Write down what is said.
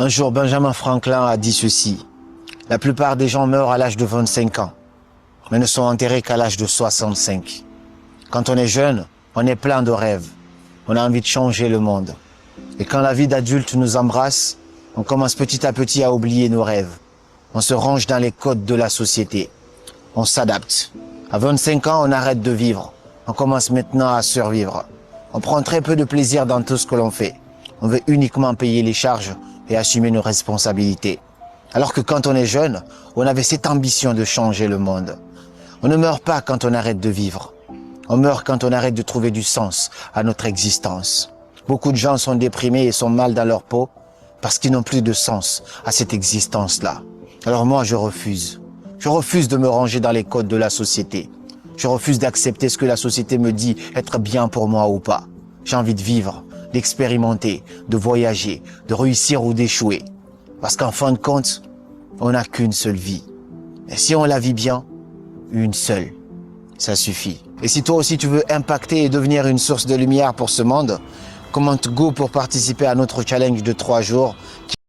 Un jour, Benjamin Franklin a dit ceci. La plupart des gens meurent à l'âge de 25 ans, mais ne sont enterrés qu'à l'âge de 65. Quand on est jeune, on est plein de rêves. On a envie de changer le monde. Et quand la vie d'adulte nous embrasse, on commence petit à petit à oublier nos rêves. On se range dans les codes de la société. On s'adapte. À 25 ans, on arrête de vivre. On commence maintenant à survivre. On prend très peu de plaisir dans tout ce que l'on fait. On veut uniquement payer les charges et assumer nos responsabilités. Alors que quand on est jeune, on avait cette ambition de changer le monde. On ne meurt pas quand on arrête de vivre. On meurt quand on arrête de trouver du sens à notre existence. Beaucoup de gens sont déprimés et sont mal dans leur peau parce qu'ils n'ont plus de sens à cette existence-là. Alors moi, je refuse. Je refuse de me ranger dans les codes de la société. Je refuse d'accepter ce que la société me dit être bien pour moi ou pas. J'ai envie de vivre, d'expérimenter, de voyager, de réussir ou d'échouer. Parce qu'en fin de compte, on n'a qu'une seule vie. Et si on la vit bien, une seule, ça suffit. Et si toi aussi tu veux impacter et devenir une source de lumière pour ce monde, commente go pour participer à notre challenge de 3 jours.